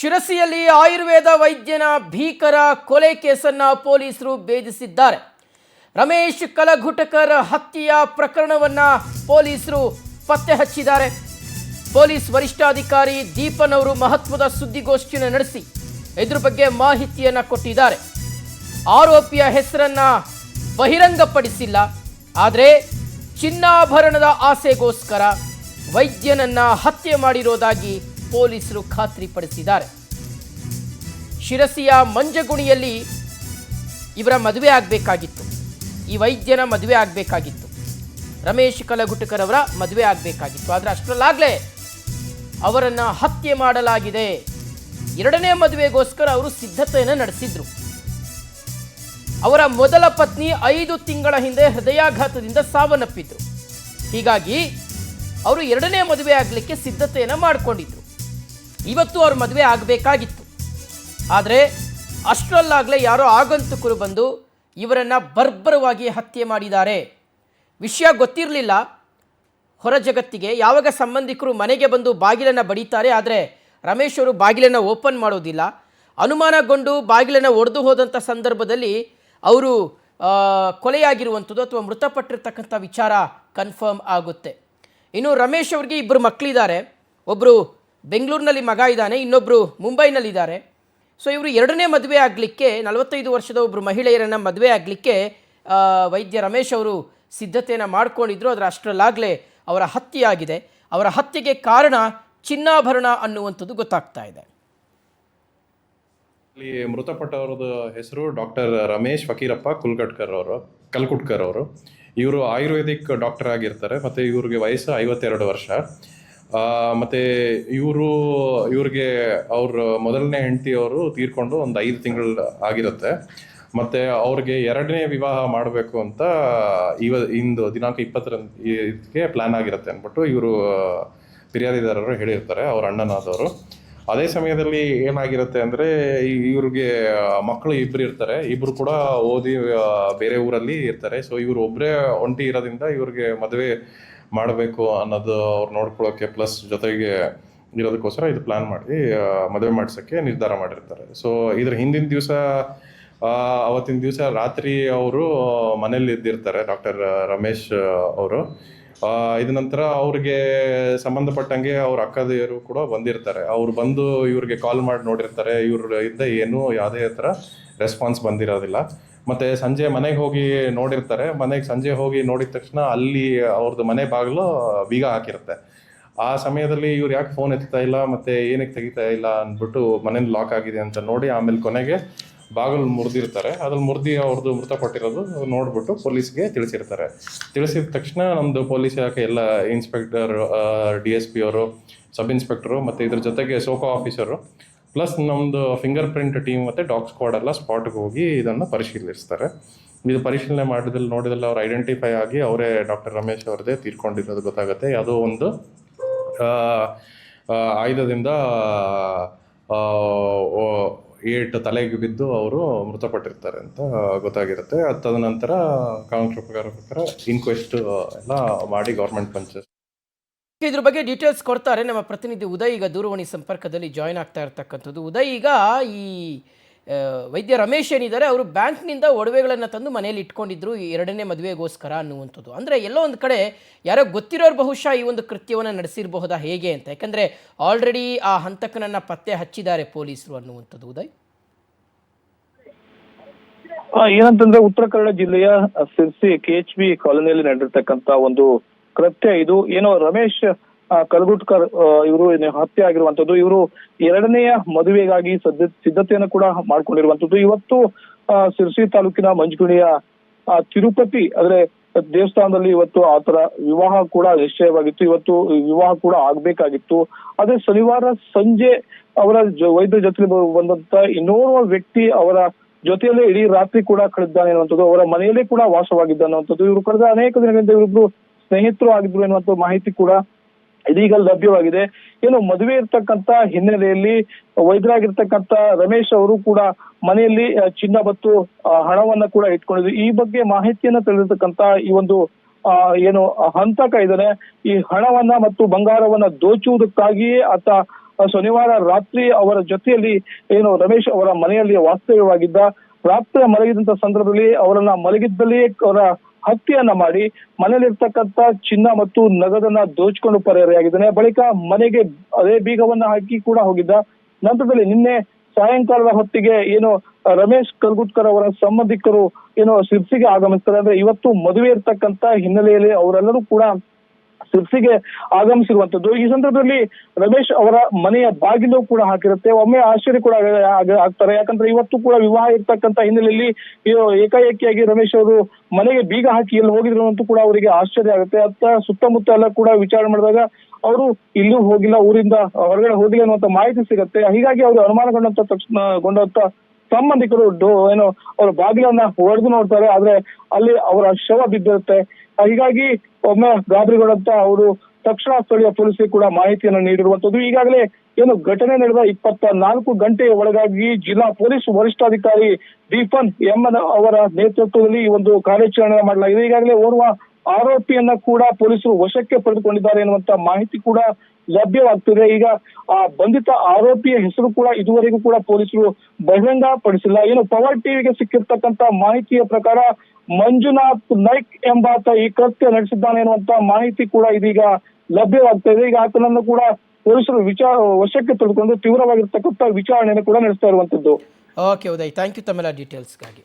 ಶಿರಸಿಯಲ್ಲಿ ಆಯುರ್ವೇದ ವೈದ್ಯನ ಭೀಕರ ಕೊಲೆ ಕೇಸನ್ನ ಪೊಲೀಸರು ಭೇದಿಸಿದ್ದಾರೆ. ರಮೇಶ್ ಕಲಘುಟಕರ್ ಹತ್ಯೆಯ ಪ್ರಕರಣವನ್ನ ಪೊಲೀಸರು ಪತ್ತೆ ಹಚ್ಚಿದ್ದಾರೆ. ಪೊಲೀಸ್ ವರಿಷ್ಠಾಧಿಕಾರಿ ದೀಪನ್ ಅವರು ಮಹತ್ವದ ಸುದ್ದಿಗೋಷ್ಠಿಯನ್ನು ನಡೆಸಿ ಇದ್ರ ಬಗ್ಗೆ ಮಾಹಿತಿಯನ್ನ ಕೊಟ್ಟಿದ್ದಾರೆ. ಆರೋಪಿಯ ಹೆಸರನ್ನ ಬಹಿರಂಗಪಡಿಸಿಲ್ಲ, ಆದರೆ ಚಿನ್ನಾಭರಣದ ಆಸೆಗೋಸ್ಕರ ವೈದ್ಯನನ್ನ ಹತ್ಯೆ ಮಾಡಿರೋದಾಗಿ ಪೊಲೀಸರು ಖಾತ್ರಿಪಡಿಸಿದ್ದಾರೆ. ಶಿರಸಿಯ ಮಂಜಗುಣಿಯಲ್ಲಿ ಇವರ ಮದುವೆ ಆಗಬೇಕಾಗಿತ್ತು, ಈ ವೈದ್ಯನ ಮದುವೆ ಆಗಬೇಕಾಗಿತ್ತು, ರಮೇಶ್ ಕಲಘುಟಕರ್ ಅವರ ಮದುವೆ ಆಗಬೇಕಾಗಿತ್ತು. ಆದರೆ ಅಷ್ಟರಲ್ಲಾಗಲೇ ಅವರನ್ನು ಹತ್ಯೆ ಮಾಡಲಾಗಿದೆ. ಎರಡನೇ ಮದುವೆಗೋಸ್ಕರ ಅವರು ಸಿದ್ಧತೆಯನ್ನು ನಡೆಸಿದ್ರು. ಅವರ ಮೊದಲ ಪತ್ನಿ 5 ತಿಂಗಳ ಹಿಂದೆ ಹೃದಯಾಘಾತದಿಂದ ಸಾವನ್ನಪ್ಪಿದ್ರು. ಹೀಗಾಗಿ ಅವರು ಎರಡನೇ ಮದುವೆ ಆಗಲಿಕ್ಕೆ ಸಿದ್ಧತೆಯನ್ನು ಮಾಡಿಕೊಂಡಿದ್ರು. ಇವತ್ತು ಅವ್ರ ಮದುವೆ ಆಗಬೇಕಾಗಿತ್ತು, ಆದರೆ ಅಷ್ಟರಲ್ಲಾಗಲೇ ಯಾರೋ ಆಗಂತುಕರು ಬಂದು ಇವರನ್ನು ಬರ್ಬರವಾಗಿ ಹತ್ಯೆ ಮಾಡಿದ್ದಾರೆ. ವಿಷಯ ಗೊತ್ತಿರಲಿಲ್ಲ ಹೊರ ಜಗತ್ತಿಗೆ. ಯಾವಾಗ ಸಂಬಂಧಿಕರು ಮನೆಗೆ ಬಂದು ಬಾಗಿಲನ್ನು ಬಡಿತಾರೆ, ಆದರೆ ರಮೇಶ್ ಅವರು ಬಾಗಿಲನ್ನು ಓಪನ್ ಮಾಡೋದಿಲ್ಲ. ಅನುಮಾನಗೊಂಡು ಬಾಗಿಲನ್ನು ಒಡೆದು ಹೋದಂಥ ಸಂದರ್ಭದಲ್ಲಿ ಅವರು ಕೊಲೆಯಾಗಿರುವಂಥದ್ದು ಅಥವಾ ಮೃತಪಟ್ಟಿರ್ತಕ್ಕಂಥ ವಿಚಾರ ಕನ್ಫರ್ಮ್ ಆಗುತ್ತೆ. ಇನ್ನು ರಮೇಶ್ ಅವರಿಗೆ 2 ಮಕ್ಕಳಿದ್ದಾರೆ. ಒಬ್ಬರು ಬೆಂಗಳೂರಿನಲ್ಲಿ ಮಗ ಇದ್ದಾನೆ, ಇನ್ನೊಬ್ಬರು ಮುಂಬೈನಲ್ಲಿದ್ದಾರೆ. ಸೊ ಇವರು ಎರಡನೇ ಮದುವೆ ಆಗಲಿಕ್ಕೆ 45 ವರ್ಷದ ಒಬ್ಬರು ಮಹಿಳೆಯರನ್ನು ಮದುವೆ ಆಗಲಿಕ್ಕೆ ವೈದ್ಯ ರಮೇಶ್ ಅವರು ಸಿದ್ಧತೆಯನ್ನು ಮಾಡಿಕೊಂಡಿದ್ರು. ಅದರ ಅಷ್ಟರಲ್ಲಾಗಲೇ ಅವರ ಹತ್ಯೆ ಆಗಿದೆ. ಅವರ ಹತ್ಯೆಗೆ ಕಾರಣ ಚಿನ್ನಾಭರಣ ಅನ್ನುವಂಥದ್ದು ಗೊತ್ತಾಗ್ತಾ ಇದೆ. ಇಲ್ಲಿ ಮೃತಪಟ್ಟವರದ ಹೆಸರು ಡಾಕ್ಟರ್ ರಮೇಶ್ ಫಕೀರಪ್ಪ ಕಲ್ಕುಟ್ಕರ್ ಅವರು. ಇವರು ಆಯುರ್ವೇದಿಕ್ ಡಾಕ್ಟರ್ ಆಗಿರ್ತಾರೆ. ಮತ್ತು ಇವ್ರಿಗೆ ವಯಸ್ಸು 52 ವರ್ಷ. ಮತ್ತು ಇವ್ರಿಗೆ ಅವ್ರ ಮೊದಲನೇ ಹೆಂಡತಿಯವರು ತೀರ್ಕೊಂಡು ಒಂದು 5 ತಿಂಗಳು ಆಗಿರುತ್ತೆ. ಮತ್ತು ಅವ್ರಿಗೆ ಎರಡನೇ ವಿವಾಹ ಮಾಡಬೇಕು ಅಂತ ಇಂದು ದಿನಾಂಕ 20ರಂದು ಪ್ಲ್ಯಾನ್ ಆಗಿರುತ್ತೆ ಅಂದ್ಬಿಟ್ಟು ಇವರು ಫಿರ್ಯಾದಿದಾರರು ಹೇಳಿರ್ತಾರೆ, ಅವ್ರ ಅಣ್ಣನಾದವರು. ಅದೇ ಸಮಯದಲ್ಲಿ ಏನಾಗಿರುತ್ತೆ ಅಂದರೆ ಇವ್ರಿಗೆ ಮಕ್ಕಳು 2 ಇರ್ತಾರೆ. 2 ಕೂಡ ಓದಿ ಬೇರೆ ಊರಲ್ಲಿ ಇರ್ತಾರೆ. ಸೊ ಇವರು ಒಬ್ಬರೇ ಒಂಟಿ ಇರೋದ್ರಿಂದ ಇವ್ರಿಗೆ ಮದುವೆ ಮಾಡಬೇಕು ಅನ್ನೋದು ಅವ್ರು ನೋಡ್ಕೊಳ್ಳೋಕ್ಕೆ ಪ್ಲಸ್ ಜೊತೆಗೆ ಇರೋದಕ್ಕೋಸ್ಕರ ಇದು ಪ್ಲ್ಯಾನ್ ಮಾಡಿ ಮದುವೆ ಮಾಡಿಸೋಕ್ಕೆ ನಿರ್ಧಾರ ಮಾಡಿರ್ತಾರೆ. ಸೊ ಇದ್ರ ಹಿಂದಿನ ದಿವಸ ಅವತ್ತಿನ ದಿವಸ ರಾತ್ರಿ ಅವರು ಮನೇಲಿ ಇದ್ದಿರ್ತಾರೆ ಡಾಕ್ಟರ್ ರಮೇಶ್ ಅವರು. ಇದ ನಂತರ ಅವ್ರಿಗೆ ಸಂಬಂಧಪಟ್ಟಂಗೆ ಅವ್ರ ಅಕ್ಕದಿಯರು ಕೂಡ ಬಂದಿರ್ತಾರೆ. ಅವ್ರು ಬಂದು ಇವ್ರಿಗೆ ಕಾಲ್ ಮಾಡಿ ನೋಡಿರ್ತಾರೆ. ಇವ್ರಿಂದ ಏನೂ ಯಾವುದೇ ಥರ ರೆಸ್ಪಾನ್ಸ್ ಬಂದಿರೋದಿಲ್ಲ. ಮತ್ತು ಸಂಜೆ ಮನೆಗೆ ಹೋಗಿ ನೋಡಿರ್ತಾರೆ. ಸಂಜೆ ಹೋಗಿ ನೋಡಿದ ತಕ್ಷಣ ಅಲ್ಲಿ ಅವ್ರದ್ದು ಮನೆ ಬಾಗಿಲು ಬೀಗ ಹಾಕಿರುತ್ತೆ. ಆ ಸಮಯದಲ್ಲಿ ಇವ್ರು ಯಾಕೆ ಫೋನ್ ಎತ್ತಾ ಇಲ್ಲ ಮತ್ತು ಏನಕ್ಕೆ ತೆಗಿತಾ ಇಲ್ಲ ಅಂದ್ಬಿಟ್ಟು ಮನೇಲಿ ಲಾಕ್ ಆಗಿದೆ ಅಂತ ನೋಡಿ ಆಮೇಲೆ ಕೊನೆಗೆ ಬಾಗಿಲು ಮುರಿದಿರ್ತಾರೆ. ಅದ್ರಲ್ಲಿ ಮುರಿದು ಅವ್ರದ್ದು ಮೃತಪಟ್ಟಿರೋದು ನೋಡ್ಬಿಟ್ಟು ಪೊಲೀಸ್ಗೆ ತಿಳಿಸಿರ್ತಾರೆ. ತಿಳಿಸಿದ ತಕ್ಷಣ ನಮ್ಮದು ಪೊಲೀಸ್ ಇಲಾಖೆ ಎಲ್ಲ ಇನ್ಸ್ಪೆಕ್ಟರ್, DSP ಅವರು, ಸಬ್ ಇನ್ಸ್ಪೆಕ್ಟರು ಮತ್ತು ಇದ್ರ ಜೊತೆಗೆ ಸೋಕೋ ಆಫೀಸರು ಪ್ಲಸ್ ನಮ್ಮದು ಫಿಂಗರ್ ಪ್ರಿಂಟ್ ಟೀಮ್ ಮತ್ತು ಡಾಗ್ ಸ್ಕ್ವಾಡ್ ಎಲ್ಲ ಸ್ಪಾಟ್ಗೆ ಹೋಗಿ ಇದನ್ನು ಪರಿಶೀಲಿಸ್ತಾರೆ. ಇದು ಪರಿಶೀಲನೆ ನೋಡಿದಲ್ಲಿ ಅವ್ರು ಐಡೆಂಟಿಫೈ ಆಗಿ ಅವರೇ ಡಾಕ್ಟರ್ ರಮೇಶ್ ಅವ್ರದ್ದೇ ತೀರ್ಕೊಂಡಿರೋದು ಗೊತ್ತಾಗುತ್ತೆ. ಯಾವುದೋ ಒಂದು ಆಯುಧದಿಂದ ಏಟು ತಲೆಗೆ ಬಿದ್ದು ಅವರು ಮೃತಪಟ್ಟಿರ್ತಾರೆ ಅಂತ ಗೊತ್ತಾಗಿರುತ್ತೆ. ತದನಂತರ ಕಾನೂನು ಪ್ರಕಾರ ಇನ್ಕ್ವೆಸ್ಟ್ ಎಲ್ಲ ಮಾಡಿ ಗೌರ್ಮೆಂಟ್ ಪಂಚಾಯತ್ ಇದ್ರ ಬಗ್ಗೆ ಡೀಟೇಲ್ಸ್ ಕೊಡ್ತಾರೆ ನಮ್ಮ ಪ್ರತಿನಿಧಿ ಉದಯ್. ಈಗ ದೂರವಾಣಿ ಸಂಪರ್ಕದಲ್ಲಿ ಜಾಯ್ನ್ ಆಗ್ತಾ ಇರ್ತಕ್ಕಂಥದ್ದು. ಉದಯ್, ಈಗ ಈ ವೈದ್ಯ ರಮೇಶ್ ಏನಿದ್ದಾರೆ ಅವರು ಬ್ಯಾಂಕ್ನಿಂದ ಒಡವೆಗಳನ್ನು ತಂದು ಮನೆಯಲ್ಲಿ ಇಟ್ಕೊಂಡಿದ್ರು ಈ ಎರಡನೇ ಮದುವೆಗೋಸ್ಕರ ಅನ್ನುವಂಥದ್ದು. ಅಂದರೆ ಎಲ್ಲೋ ಒಂದು ಕಡೆ ಯಾರೋ ಗೊತ್ತಿರೋರು ಬಹುಶಃ ಈ ಒಂದು ಕೃತ್ಯವನ್ನು ನಡೆಸಿರಬಹುದಾ ಹೇಗೆ ಅಂತ, ಯಾಕಂದರೆ ಆಲ್ರೆಡಿ ಆ ಹಂತಕನನ್ನು ಪತ್ತೆ ಹಚ್ಚಿದ್ದಾರೆ ಪೊಲೀಸರು ಅನ್ನುವಂಥದ್ದು. ಉದಯ್, ಏನಂತಂದ್ರೆ ಉತ್ತರ ಕನ್ನಡ ಜಿಲ್ಲೆಯ ಸಿರ್ಸಿ KHB ಕಾಲೋನಿಯಲ್ಲಿ ನಡೆದಿರ್ತಕ್ಕಂಥ ಒಂದು ಕೃತ್ಯ ಇದು. ಏನೋ ರಮೇಶ್ ಕಲಘುಟ್ಕರ್ ಇವರು ಹತ್ಯೆ ಆಗಿರುವಂತದ್ದು. ಇವರು ಎರಡನೆಯ ಮದುವೆಗಾಗಿ ಸಿದ್ಧತೆಯನ್ನು ಕೂಡ ಮಾಡ್ಕೊಂಡಿರುವಂತದ್ದು. ಇವತ್ತು ಸಿರ್ಸಿ ತಾಲೂಕಿನ ಮಂಜಗುಣಿಯ ತಿರುಪತಿ ಅಂದ್ರೆ ದೇವಸ್ಥಾನದಲ್ಲಿ ಇವತ್ತು ಆತರ ವಿವಾಹ ಕೂಡ ನಿಶ್ಚಯವಾಗಿತ್ತು. ಇವತ್ತು ವಿವಾಹ ಕೂಡ ಆಗ್ಬೇಕಾಗಿತ್ತು. ಆದ್ರೆ ಶನಿವಾರ ಸಂಜೆ ಅವರ ವೈದ್ಯರ ಜೊತೆ ಬಂದಂತ ಇನ್ನೋರ್ವ ವ್ಯಕ್ತಿ ಅವರ ಜೊತೆಯಲ್ಲೇ ಇಡೀ ರಾತ್ರಿ ಕೂಡ ಕಳೆದಿದ್ದಾನೆ ಅನ್ನುವಂಥದ್ದು, ಅವರ ಮನೆಯಲ್ಲೇ ಕೂಡ ವಾಸವಾಗಿದ್ದ ಅನ್ನುವಂಥದ್ದು. ಇವರು ಕಳೆದ ಅನೇಕ ದಿನಗಳಿಂದ ಇವರಿಬ್ರು ಸ್ನೇಹಿತರು ಆಗಿದ್ರು ಎನ್ನುವಂತ ಮಾಹಿತಿ ಕೂಡ ಇದೀಗ ಲಭ್ಯವಾಗಿದೆ. ಏನು ಮದುವೆ ಇರ್ತಕ್ಕಂತ ಹಿನ್ನೆಲೆಯಲ್ಲಿ ವೈದ್ಯರಾಗಿರ್ತಕ್ಕಂತ ರಮೇಶ್ ಅವರು ಕೂಡ ಮನೆಯಲ್ಲಿ ಚಿನ್ನ ಮತ್ತು ಹಣವನ್ನ ಕೂಡ ಇಟ್ಕೊಂಡಿದ್ರು. ಈ ಬಗ್ಗೆ ಮಾಹಿತಿಯನ್ನ ತಿಳಿದಿರ್ತಕ್ಕಂತ ಈ ಒಂದು ಏನು ಹಂತಕ ಇದ್ದಾನೆ, ಈ ಹಣವನ್ನ ಮತ್ತು ಬಂಗಾರವನ್ನ ದೋಚುವುದಕ್ಕಾಗಿಯೇ ಆತ ಶನಿವಾರ ರಾತ್ರಿ ಅವರ ಜೊತೆಯಲ್ಲಿ ಏನು ರಮೇಶ್ ಅವರ ಮನೆಯಲ್ಲಿ ವಾಸ್ತವ್ಯವಾಗಿದ್ದ. ರಾತ್ರಿ ಮಲಗಿದಂತ ಸಂದರ್ಭದಲ್ಲಿ ಅವರನ್ನ ಮಲಗಿದ್ದಲ್ಲಿಯೇ ಅವರ ಹತ್ಯೆಯನ್ನ ಮಾಡಿ ಮನೆಯಲ್ಲಿರ್ತಕ್ಕಂಥ ಚಿನ್ನ ಮತ್ತು ನಗದನ್ನ ದೋಚಿಕೊಂಡು ಪರಾರಿಯಾಗಿದ್ದಾನೆ. ಬಳಿಕ ಮನೆಗೆ ಅದೇ ಬೀಗವನ್ನ ಹಾಕಿ ಕೂಡ ಹೋಗಿದ್ದ. ನಂತರದಲ್ಲಿ ನಿನ್ನೆ ಸಾಯಂಕಾಲದ ಹೊತ್ತಿಗೆ ಏನು ರಮೇಶ್ ಕಲ್ಗುಟ್ಕರ್ ಅವರ ಸಂಬಂಧಿಕರು ಏನು ಶಿರ್ಸಿಗೆ ಆಗಮಿಸ್ತಾರೆ. ಅಂದ್ರೆ ಇವತ್ತು ಮದುವೆ ಇರ್ತಕ್ಕಂಥ ಹಿನ್ನೆಲೆಯಲ್ಲಿ ಅವರೆಲ್ಲರೂ ಕೂಡ ಶಿರ್ಸಿಗೆ ಆಗಮಿಸಿರುವಂತದ್ದು. ಈ ಸಂದರ್ಭದಲ್ಲಿ ರಮೇಶ್ ಅವರ ಮನೆಯ ಬಾಗಿಲು ಕೂಡ ಹಾಕಿರುತ್ತೆ. ಒಮ್ಮೆ ಆಶ್ಚರ್ಯ ಕೂಡ ಆಗ್ತಾರೆ. ಯಾಕಂದ್ರೆ ಇವತ್ತು ಕೂಡ ವಿವಾಹ ಇರ್ತಕ್ಕಂಥ ಹಿನ್ನೆಲೆಯಲ್ಲಿ ಏಕಾಏಕಿಯಾಗಿ ರಮೇಶ್ ಅವರು ಮನೆಗೆ ಬೀಗ ಹಾಕಿ ಎಲ್ಲಿ ಹೋಗಿದ್ರು ಅಂತೂ ಕೂಡ ಅವರಿಗೆ ಆಶ್ಚರ್ಯ ಆಗುತ್ತೆ. ಅತ್ತ ಸುತ್ತಮುತ್ತ ಎಲ್ಲ ಕೂಡ ವಿಚಾರಣೆ ಮಾಡಿದಾಗ ಅವರು ಇಲ್ಲೂ ಹೋಗಿಲ್ಲ, ಊರಿಂದ ಹೊರಗಡೆ ಹೋಗಿಲ್ಲ ಅನ್ನುವಂತ ಮಾಹಿತಿ ಸಿಗುತ್ತೆ. ಹೀಗಾಗಿ ಅವರು ಅನುಮಾನಗೊಂಡಂತ ಸಂಬಂಧಿಕರು ಏನು ಅವರ ಬಾಗಿಲನ್ನ ಹೊಡೆದು ನೋಡ್ತಾರೆ. ಆದ್ರೆ ಅಲ್ಲಿ ಅವರ ಶವ ಬಿದ್ದಿರುತ್ತೆ. ಹೀಗಾಗಿ ಒಮ್ಮೆ ಗಾಬರಿಗೊಂಡಂತ ಅವರು ತಕ್ಷಣ ಸ್ಥಳೀಯ ಪೊಲೀಸರಿಗೆ ಕೂಡ ಮಾಹಿತಿಯನ್ನು ನೀಡಿರುವಂತದ್ದು. ಈಗಾಗಲೇ ಏನು ಘಟನೆ ನಡೆದ 24 ಗಂಟೆಯ ಒಳಗಾಗಿ ಜಿಲ್ಲಾ ಪೊಲೀಸ್ ವರಿಷ್ಠಾಧಿಕಾರಿ ದೀಪನ್ ಎಂ ಅವರ ನೇತೃತ್ವದಲ್ಲಿ ಈ ಒಂದು ಕಾರ್ಯಾಚರಣೆ ಮಾಡಲಾಗಿದೆ. ಈಗಾಗಲೇ ಓರ್ವ ಆರೋಪಿಯನ್ನ ಕೂಡ ಪೊಲೀಸರು ವಶಕ್ಕೆ ಪಡೆದುಕೊಂಡಿದ್ದಾರೆ ಎನ್ನುವಂತ ಮಾಹಿತಿ ಕೂಡ ಲಭ್ಯವಾಗ್ತಿದೆ. ಈಗ ಆ ಬಂಧಿತ ಆರೋಪಿಯ ಹೆಸರು ಕೂಡ ಇದುವರೆಗೂ ಕೂಡ ಪೊಲೀಸರು ಬಹಿರಂಗ ಪಡಿಸಿಲ್ಲ. ಏನು ಪವರ್ ಟಿವಿಗೆ ಸಿಕ್ಕಿರ್ತಕ್ಕಂತ ಮಾಹಿತಿಯ ಪ್ರಕಾರ ಮಂಜುನಾಥ್ ನಾಯ್ಕ್ ಎಂಬಾತ ಈ ಕೃತ್ಯ ನಡೆಸಿದ್ದಾನೆ ಎನ್ನುವಂತ ಮಾಹಿತಿ ಕೂಡ ಇದೀಗ ಲಭ್ಯವಾಗ್ತಾ ಇದೆ. ಈಗ ಆತನನ್ನು ಕೂಡ ಪೊಲೀಸರು ವಶಕ್ಕೆ ತೆಗೆದುಕೊಂಡು ತೀವ್ರವಾಗಿರ್ತಕ್ಕಂಥ ವಿಚಾರಣೆಯನ್ನು ಕೂಡ ನಡೆಸ್ತಾ ಇರುವಂತದ್ದು. ಓಕೆ ಉದಯ್, ಥ್ಯಾಂಕ್ ಯು ತಮ್ಮೆಲ್ಲ ಡೀಟೇಲ್ಸ್ಗಾಗಿ.